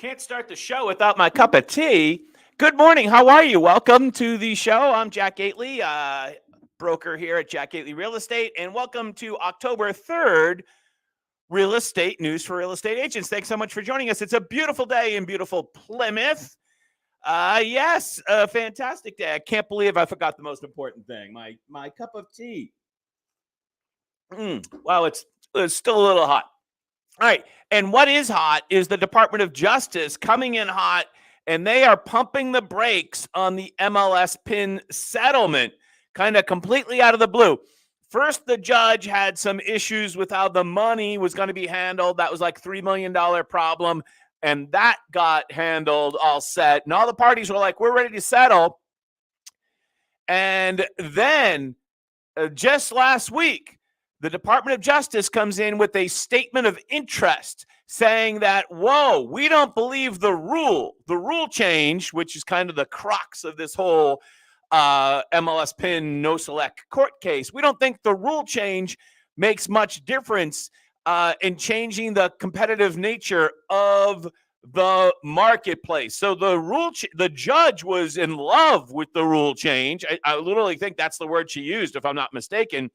Can't start the show without my cup of tea. Good morning. How are you? Welcome to the show. I'm Jack Gately, broker here at Jack Gately Real Estate, and welcome to October 3rd, Real Estate News for Real Estate Agents. Thanks so much for joining us. It's a beautiful day in beautiful Plymouth. Yes, a fantastic day. I can't believe I forgot the most important thing, my cup of tea. Wow, it's still a little hot. All right. And what is hot is the Department of Justice coming in hot, and they are pumping the brakes on the MLSPIN settlement, kind of completely out of the blue. First, the judge had some issues with how the money was going to be handled. That was like $3 million problem. And that got handled all set. And all the parties were like, we're ready to settle. And then just last week, the Department of Justice comes in with a statement of interest saying that, whoa, we don't believe the rule change, which is kind of the crux of this whole MLSPIN no select court case. We don't think the rule change makes much difference in changing the competitive nature of the marketplace. So the judge was in love with the rule change. I literally think that's the word she used, if I'm not mistaken.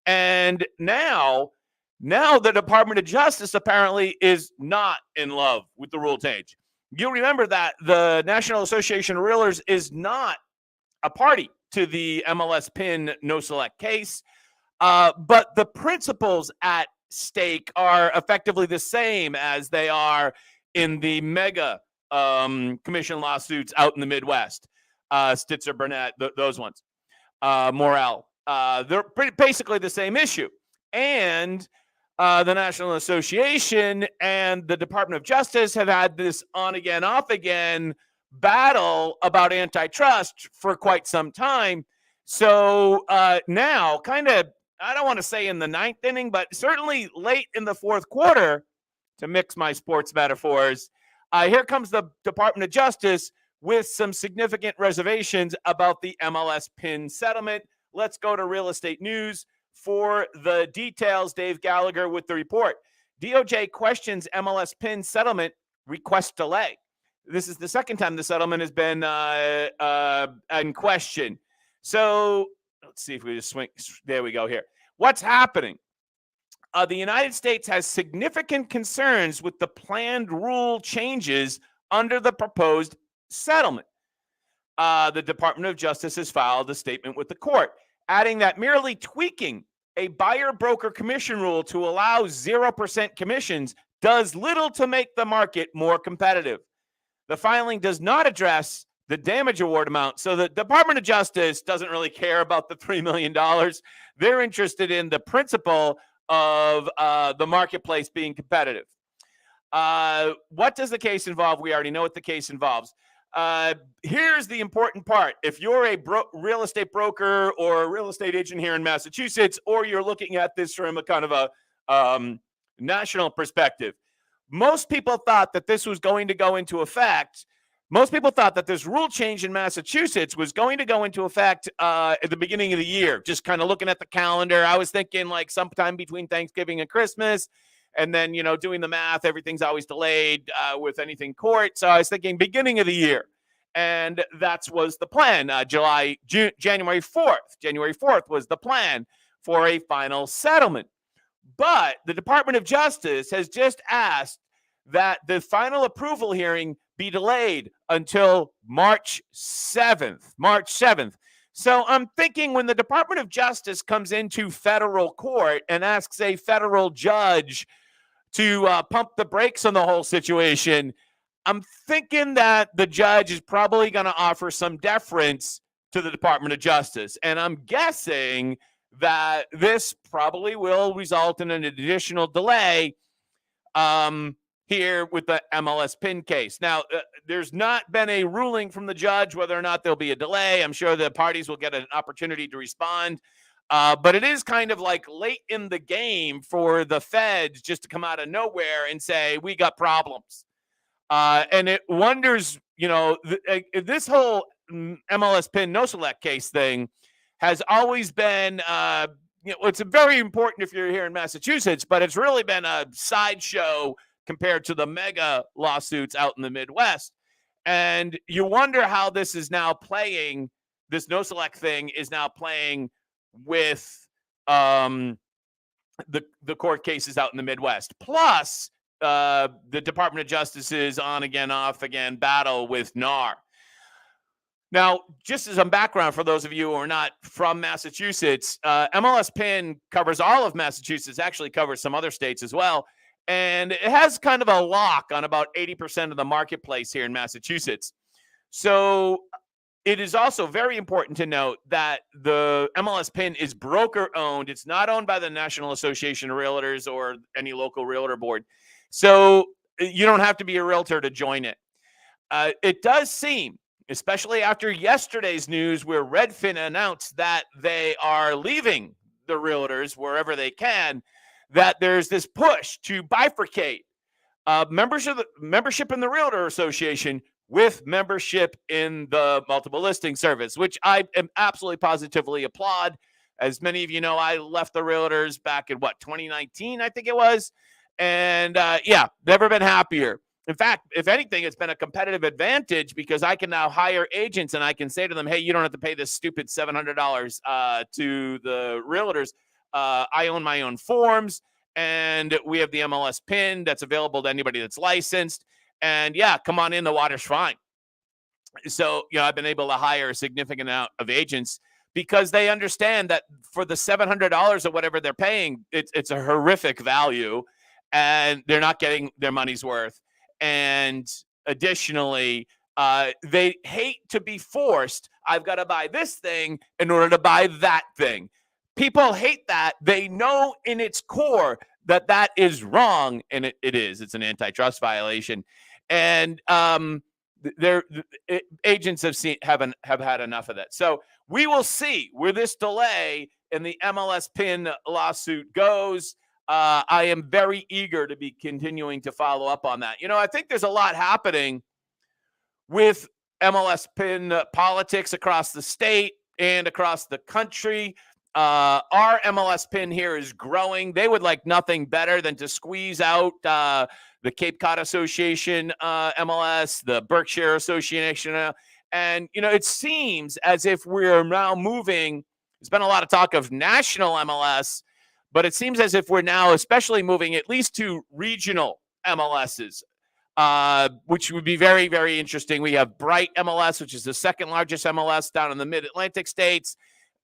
And now the Department of Justice apparently is not in love with the rule change. You'll remember that the National Association of Realtors is not a party to the MLSPIN no select case, but the principles at stake are effectively the same as they are in the mega commission lawsuits out in the Midwest, Stitzer, Burnett, those ones, Morrell. They're basically the same issue. And the National Association and the Department of Justice have had this on-again, off-again battle about antitrust for quite some time. So now, kind of, I don't want to say in the ninth inning, but certainly late in the fourth quarter, to mix my sports metaphors, here comes the Department of Justice with some significant reservations about the MLSPIN settlement. Let's go to Real Estate News for the details. Dave Gallagher with the report. DOJ questions MLSPIN settlement request delay. This is the second time the settlement has been in question. So let's see if we just swing. There we go here. What's happening? The United States has significant concerns with the planned rule changes under the proposed settlement. The Department of Justice has filed a statement with the court, adding that merely tweaking a buyer-broker commission rule to allow 0% commissions does little to make the market more competitive. The filing does not address the damage award amount, so the Department of Justice doesn't really care about the $3 million. They're interested in the principle of the marketplace being competitive. What does the case involve? We already know what the case involves. Here's the important part. If you're a real estate broker or a real estate agent here in Massachusetts, or you're looking at this from a kind of a national perspective, most people thought that this was going to go into effect. Most people thought that this rule change in Massachusetts was going to go into effect at the beginning of the year. Just kind of looking at the calendar, I was thinking like sometime between Thanksgiving and Christmas. And then, doing the math, everything's always delayed with anything court. So I was thinking beginning of the year. And that was the plan. January 4th. January 4th was the plan for a final settlement. But the Department of Justice has just asked that the final approval hearing be delayed until March 7th. March 7th. So I'm thinking when the Department of Justice comes into federal court and asks a federal judge to pump the brakes on the whole situation, I'm thinking that the judge is probably going to offer some deference to the Department of Justice. And I'm guessing that this probably will result in an additional delay here with the MLSPIN case. Now, there's not been a ruling from the judge whether or not there'll be a delay. I'm sure the parties will get an opportunity to respond. But it is kind of like late in the game for the feds just to come out of nowhere and say, we got problems. And it wonders, this whole MLSPIN no select case thing has always been, it's very important if you're here in Massachusetts, but it's really been a sideshow compared to the mega lawsuits out in the Midwest. And you wonder how this is now playing, this no select thing is now playing with the court cases out in the Midwest. Plus, the Department of Justice's on again, off again battle with NAR. Now, just as some background for those of you who are not from Massachusetts, MLSPIN covers all of Massachusetts, actually covers some other states as well. And it has kind of a lock on about 80% of the marketplace here in Massachusetts. So it is also very important to note that the MLSPIN is broker owned. It's not owned by the National Association of Realtors or any local realtor board. So you don't have to be a realtor to join it. It does seem, especially after yesterday's news where Redfin announced that they are leaving the realtors wherever they can, that there's this push to bifurcate membership in the Realtor Association with membership in the multiple listing service, which I am absolutely positively applaud. As many of you know, I left the realtors back in 2019, I think it was. And never been happier. In fact, if anything, it's been a competitive advantage because I can now hire agents and I can say to them, hey, you don't have to pay this stupid $700 to the realtors. I own my own forms, and we have the MLS PIN that's available to anybody that's licensed. And come on in, the water's fine. So, I've been able to hire a significant amount of agents because they understand that for the $700 or whatever they're paying, it's a horrific value and they're not getting their money's worth. And additionally, they hate to be forced. I've got to buy this thing in order to buy that thing. People hate that. They know in its core that that is wrong, and it is. It's an antitrust violation. And agents have had enough of that. So we will see where this delay in the MLS PIN lawsuit goes. I am very eager to be continuing to follow up on that. I think there's a lot happening with MLS PIN politics across the state and across the country. Our MLS PIN here is growing. They would like nothing better than to squeeze out the Cape Cod Association MLS, the Berkshire Association. And, it seems as if we're now moving. There's been a lot of talk of national MLS, but it seems as if we're now especially moving at least to regional MLSs, which would be very, very interesting. We have Bright MLS, which is the second largest MLS down in the Mid-Atlantic states.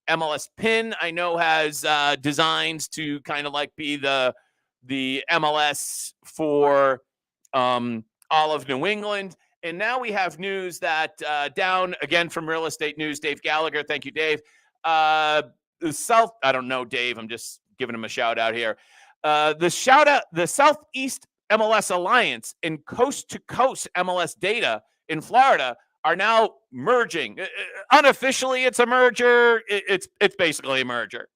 MLS PIN, I know, has designs to kind of like be the MLS for all of New England. And now we have news that down again from Real Estate News, Dave Gallagher. Thank you, Dave. I don't know, Dave. I'm just giving him a shout out here. The Southeast MLS Alliance and Coast to Coast MLS Data in Florida are now merging. Unofficially, it's a merger. It's basically a merger.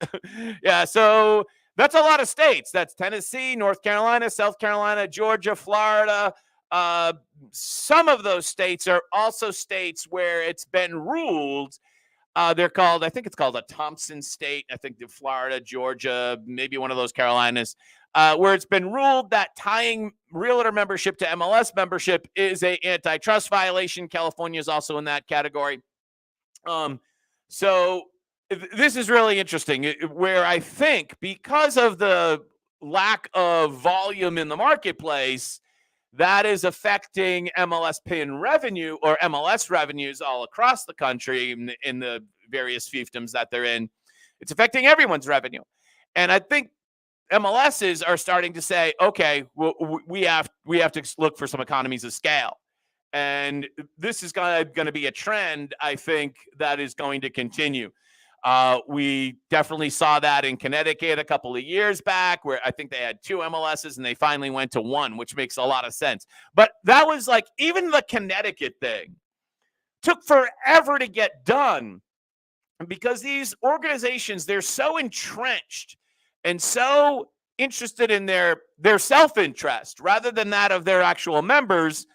So that's a lot of states. That's Tennessee, North Carolina, South Carolina, Georgia, Florida. Some of those states are also states where it's been ruled. They're called, I think it's called a Thompson state. I think the Florida, Georgia, maybe one of those Carolinas, where it's been ruled that tying realtor membership to MLS membership is a antitrust violation. California is also in that category. So this is really interesting, where I think because of the lack of volume in the marketplace, that is affecting MLS PIN revenue or MLS revenues all across the country in the various fiefdoms that they're in. It's affecting everyone's revenue. And I think MLSs are starting to say, okay, well, we have to look for some economies of scale. And this is going to be a trend, I think, that is going to continue. We definitely saw that in Connecticut a couple of years back, where I think they had 2 MLSs and they finally went to 1, which makes a lot of sense. But that was like, even the Connecticut thing took forever to get done because these organizations, they're so entrenched and so interested in their self-interest rather than that of their actual members,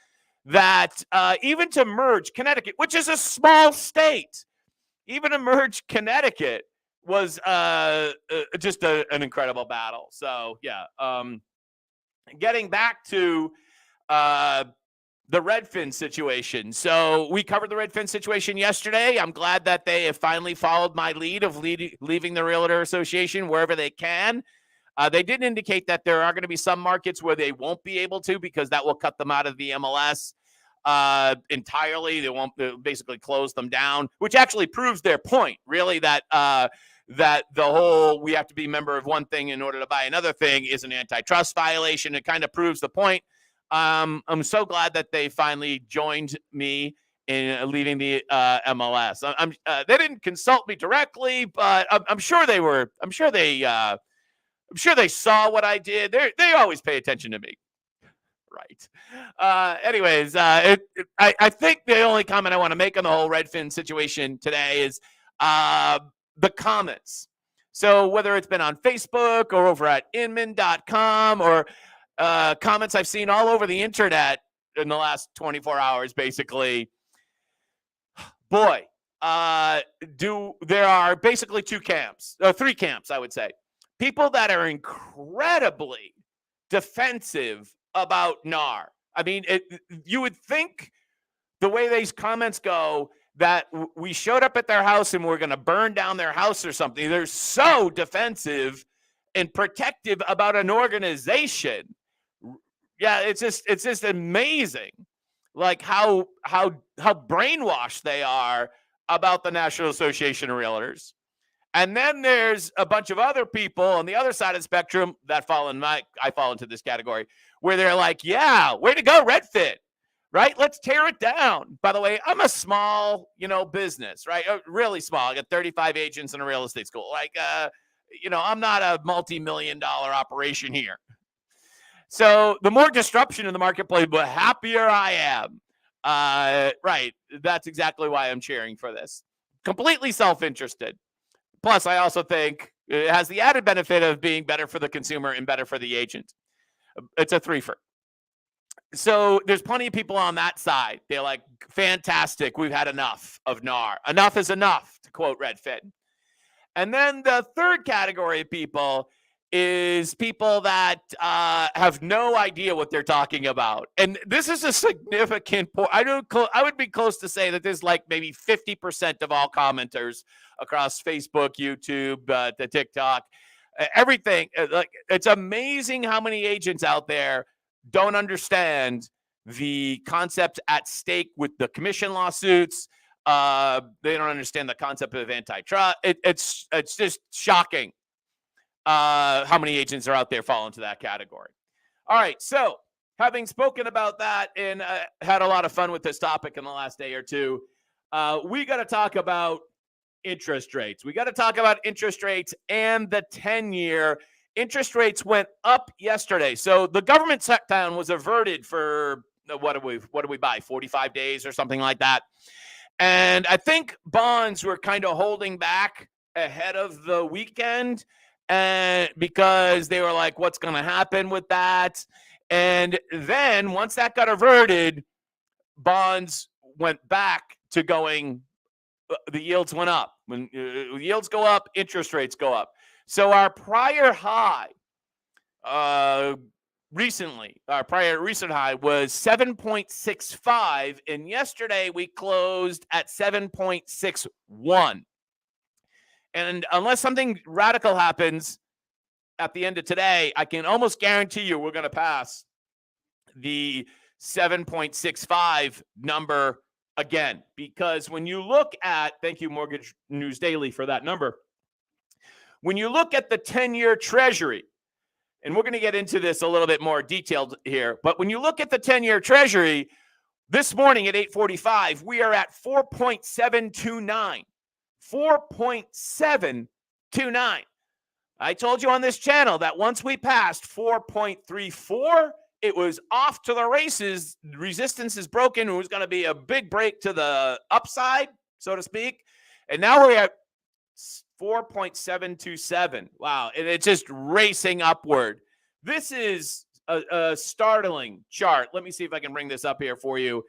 that even to merge Connecticut, which is a small state, even to merge Connecticut was just an incredible battle. So, getting back to the Redfin situation. So we covered the Redfin situation yesterday. I'm glad that they have finally followed my lead of leaving the Realtor Association wherever they can. They did indicate that there are going to be some markets where they won't be able to because that will cut them out of the MLS entirely. They won't basically close them down, which actually proves their point, really, that that the whole we have to be a member of one thing in order to buy another thing is an antitrust violation. It kind of proves the point. I'm so glad that they finally joined me in leaving the MLS. They didn't consult me directly, but I'm sure they were. I'm sure they saw what I did. They always pay attention to me. Right. Anyways, I think the only comment I want to make on the whole Redfin situation today is the comments. So whether it's been on Facebook or over at inman.com or comments I've seen all over the internet in the last 24 hours, basically, boy, there are basically three camps, I would say. People that are incredibly defensive about NAR. I mean, you would think the way these comments go that we showed up at their house and we're going to burn down their house or something. They're so defensive and protective about an organization. Yeah, it's just amazing, like how brainwashed they are about the National Association of Realtors. And then there's a bunch of other people on the other side of the spectrum that I fall into this category, where they're like, yeah, way to go, Redfin, right? Let's tear it down. By the way, I'm a small, business, right? Really small. I got 35 agents in a real estate school. Like, I'm not a multi-million-dollar operation here. So the more disruption in the marketplace, the happier I am. Right. That's exactly why I'm cheering for this. Completely self-interested. Plus, I also think it has the added benefit of being better for the consumer and better for the agent. It's a threefer. So there's plenty of people on that side. They're like, fantastic. We've had enough of NAR. Enough is enough, to quote Redfin. And then the third category of people is people that have no idea what they're talking about. And this is a significant point. I would be close to say that there's like maybe 50% of all commenters across Facebook, YouTube, the TikTok, everything. Like, it's amazing how many agents out there don't understand the concept at stake with the commission lawsuits. They don't understand the concept of antitrust. It's just shocking how many agents are out there fall into that category. All right, so having spoken about that and had a lot of fun with this topic in the last day or two, we got to talk about interest rates. We got to talk about interest rates and the 10-year. Interest rates went up yesterday. So the government shutdown was averted for, what do we buy, 45 days or something like that. And I think bonds were kind of holding back ahead of the weekend, and because they were like, what's going to happen with that? And then once that got averted, bonds went back to going, the yields went up. When yields go up, interest rates go up. So our prior high recent high was 7.65, and yesterday we closed at 7.61. And unless something radical happens at the end of today, I can almost guarantee you we're going to pass the 7.65 number again. Because when you look at, thank you, Mortgage News Daily, for that number. When you look at the 10-year Treasury, and we're going to get into this a little bit more detailed here, but when you look at the 10-year Treasury, this morning at 8:45, we are at 4.729. 4.729. I told you on this channel that once we passed 4.34, it was off to the races. Resistance is broken. It was going to be a big break to the upside, so to speak. And now we're at 4.727. Wow. And it's just racing upward. This is a startling chart. Let me see if I can bring this up here for you.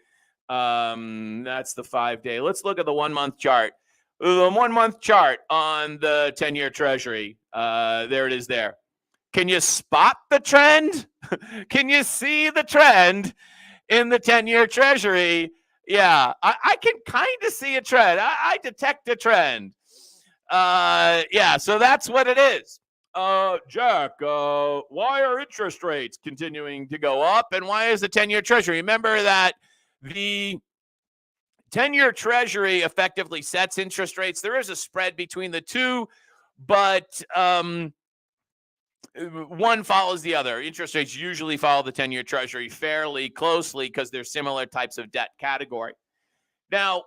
That's the 5-day. Let's look at the 1-month chart. The 1-month chart on the 10-year Treasury. There it is there. Can you spot the trend? Can you see the trend in the 10-year Treasury? Yeah, I can kind of see a trend. I detect a trend. Yeah, so that's what it is. Jack, why are interest rates continuing to go up? And why is the 10-year Treasury? Remember that the 10-year Treasury effectively sets interest rates. There is a spread between the two, but one follows the other. Interest rates usually follow the 10-year Treasury fairly closely because they're similar types of debt category. Now,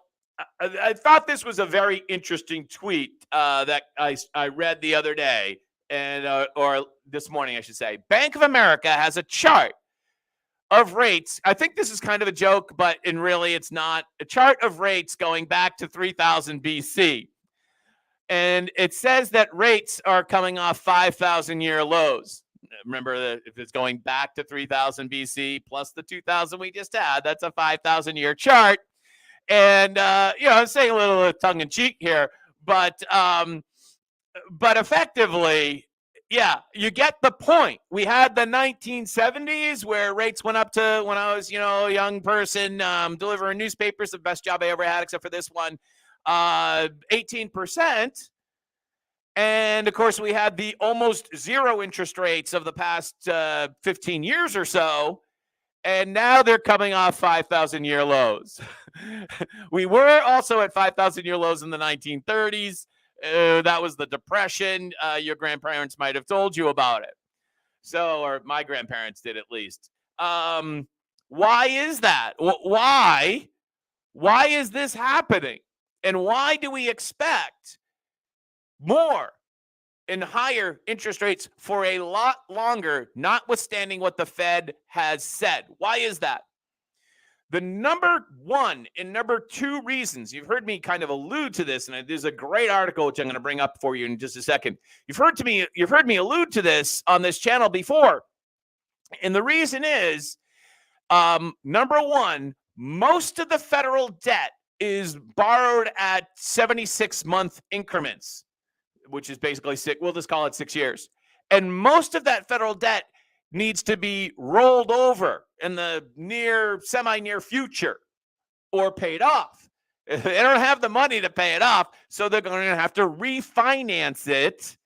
I thought this was a very interesting tweet that I read the other day, and or this morning, I should say. Bank of America has a chart of rates. I think this is kind of a joke, but really it's not. A chart of rates going back to 3000 BC. And it says that rates are coming off 5,000-year lows. Remember that if it's going back to 3000 BC plus the 2000 we just had, that's a 5,000-year chart. And, I'm saying a little tongue-in-cheek here, but effectively, yeah, you get the point. We had the 1970s where rates went up to, when I was, a young person delivering newspapers, the best job I ever had, except for this one, 18%. And of course, we had the almost zero interest rates of the past 15 years or so. And now they're coming off 5,000-year lows. We were also at 5,000-year lows in the 1930s. That was the Depression. Your grandparents might have told you about it. So, or my grandparents did at least. Why is that? Why is this happening? And why do we expect more and higher interest rates for a lot longer, notwithstanding what the Fed has said? Why is that? The number one and number two reasons, you've heard me kind of allude to this, and there's a great article which I'm going to bring up for you in just a second. You've heard me allude to this on this channel before. And the reason is, number one, most of the federal debt is borrowed at 76-month increments, which is basically we'll just call it 6 years. And most of that federal debt needs to be rolled over in the semi-near future or paid off. They don't have the money to pay it off, so they're going to have to refinance it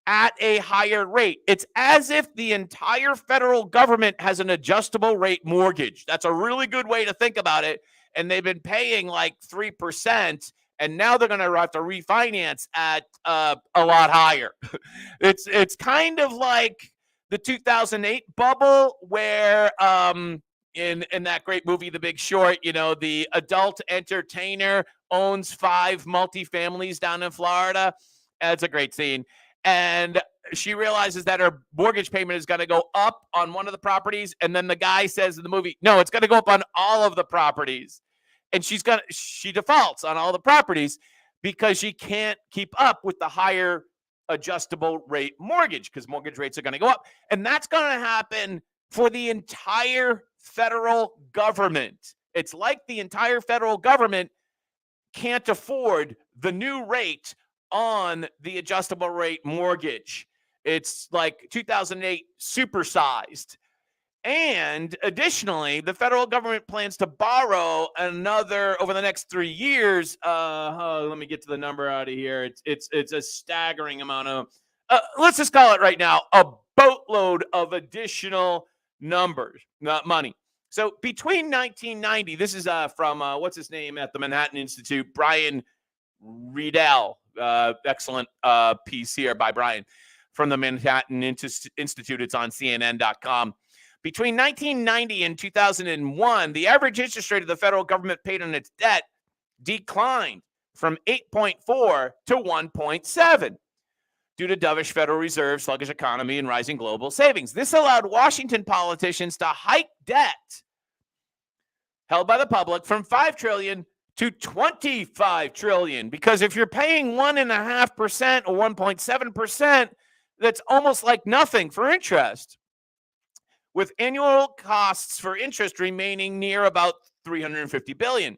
at a higher rate. It's as if the entire federal government has an adjustable rate mortgage. That's a really good way to think about it. And they've been paying like 3%. And now they're going to have to refinance at a lot higher. It's kind of like the 2008 bubble where in that great movie, The Big Short, the adult entertainer owns 5 multifamilies down in Florida. It's a great scene. And she realizes that her mortgage payment is going to go up on one of the properties. And then the guy says in the movie, no, it's going to go up on all of the properties. And she defaults on all the properties because she can't keep up with the higher adjustable rate mortgage because mortgage rates are going to go up. And that's going to happen for the entire federal government. It's like the entire federal government can't afford the new rate on the adjustable rate mortgage. It's like 2008 supersized. And additionally, the federal government plans to borrow another over the next 3 years. Let me get to the number out of here. It's a staggering amount of, let's just call it right now, a boatload of additional money. So between 1990, this is from what's his name at the Manhattan Institute, Brian Riedel. Excellent piece here by Brian from the Manhattan Institute. It's on CNN.com. Between 1990 and 2001, the average interest rate of the federal government paid on its debt declined from 8.4 to 1.7 due to dovish Federal Reserve, sluggish economy, and rising global savings. This allowed Washington politicians to hike debt held by the public from $5 trillion to $25 trillion. Because if you're paying 1.5% or 1.7%, that's almost like nothing for interest, with annual costs for interest remaining near about $350 billion,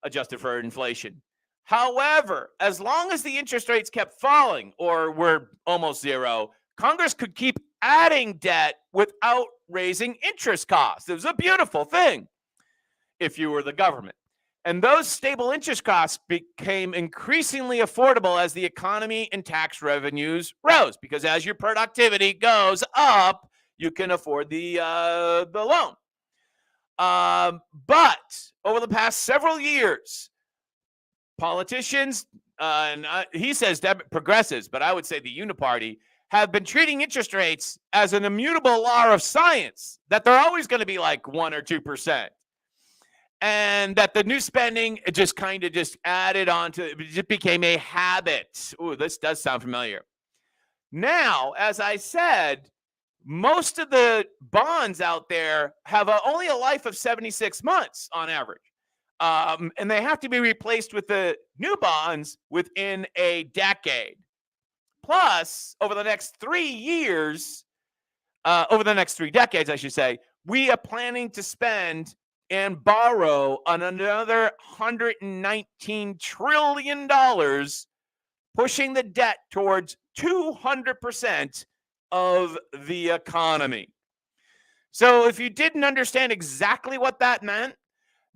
adjusted for inflation. However, as long as the interest rates kept falling or were almost zero, Congress could keep adding debt without raising interest costs. It was a beautiful thing if you were the government. And those stable interest costs became increasingly affordable as the economy and tax revenues rose, because as your productivity goes up, you can afford the loan. But over the past several years, politicians, and he says progressives, but I would say the Uniparty, have been treating interest rates as an immutable law of science, that they're always going to be like 1 or 2%. And that the new spending just kind of just added on to it, just became a habit. Ooh, this does sound familiar. Now, as I said, most of the bonds out there have only a life of 76 months on average. And they have to be replaced with the new bonds within a decade. Plus, over the next 3 years, over the next 3 decades, I should say, we are planning to spend and borrow on another $119 trillion, pushing the debt towards 200% of the economy. So if you didn't understand exactly what that meant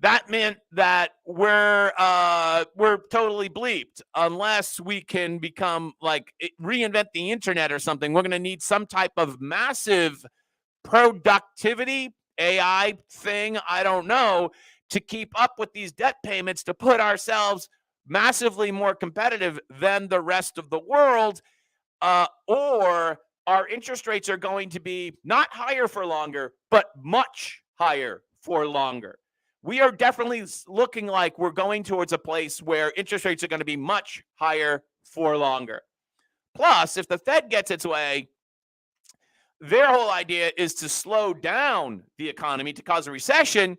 that we're totally bleeped unless we can become like reinvent the internet or something. We're going to need some type of massive productivity AI thing, I don't know, to keep up with these debt payments to put ourselves massively more competitive than the rest of the world, or our interest rates are going to be not higher for longer, but much higher for longer. We are definitely looking like we're going towards a place where interest rates are going to be much higher for longer. Plus, if the Fed gets its way, their whole idea is to slow down the economy, to cause a recession,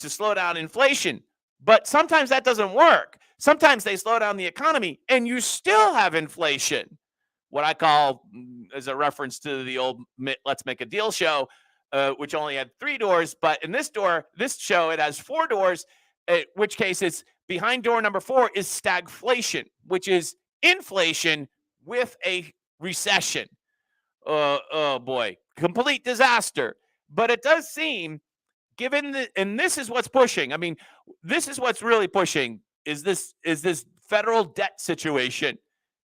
to slow down inflation. But sometimes that doesn't work. Sometimes they slow down the economy and you still have inflation. What I call, as a reference to the old Let's Make a Deal show, which only had 3 doors. But in this show, it has 4 doors, in which case it's behind door number 4 is stagflation, which is inflation with a recession. Oh boy, complete disaster. But it does seem, and this is what's pushing. I mean, this is what's really pushing is this federal debt situation,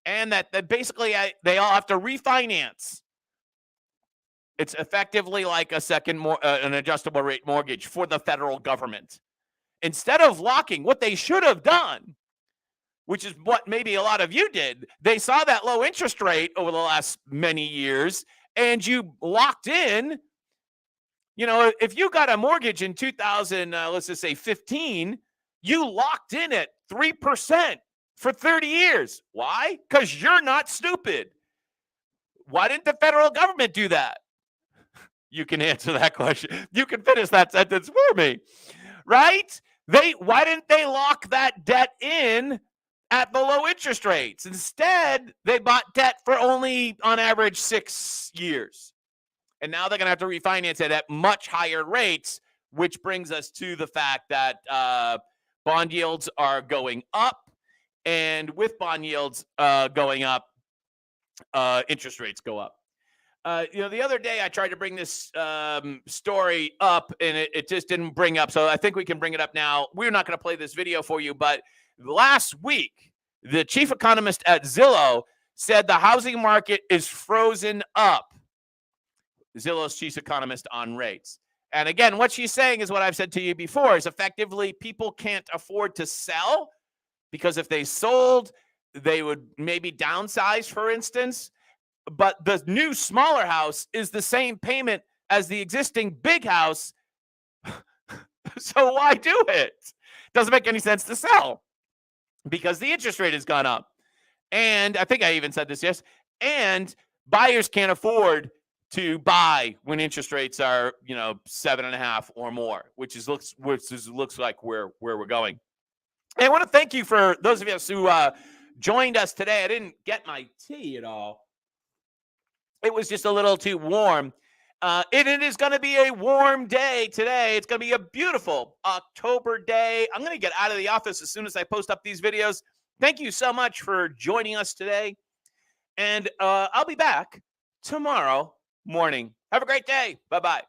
and that basically they all have to refinance. It's effectively like an adjustable rate mortgage for the federal government. Instead of locking, what they should have done, which is what maybe a lot of you did, they saw that low interest rate over the last many years, and you locked in. You know, if you got a mortgage in 2000, let's just say 15, you locked in at 3% for 30 years. Why? Because you're not stupid. Why didn't the federal government do that? You can answer that question. You can finish that sentence for me, right? Why didn't they lock that debt in at the low interest rates? Instead, they bought debt for only, on average, 6 years. And now they're going to have to refinance it at much higher rates, which brings us to the fact that bond yields are going up. And with bond yields going up, interest rates go up. The other day I tried to bring this story up and it just didn't bring up. So I think we can bring it up now. We're not going to play this video for you, but last week, the chief economist at Zillow said the housing market is frozen up. Zillow's chief economist on rates. And again, what she's saying is what I've said to you before, is effectively people can't afford to sell because if they sold, they would maybe downsize, for instance. But the new smaller house is the same payment as the existing big house. So why do it? Doesn't make any sense to sell because the interest rate has gone up. And I think I even said this, yes. And buyers can't afford to buy when interest rates are, 7.5 or more, which looks like where we're going. And I want to thank you for those of us who joined us today. I didn't get my tea at all. It was just a little too warm. It is going to be a warm day today. It's going to be a beautiful October day. I'm going to get out of the office as soon as I post up these videos. Thank you so much for joining us today. And I'll be back tomorrow morning. Have a great day. Bye-bye.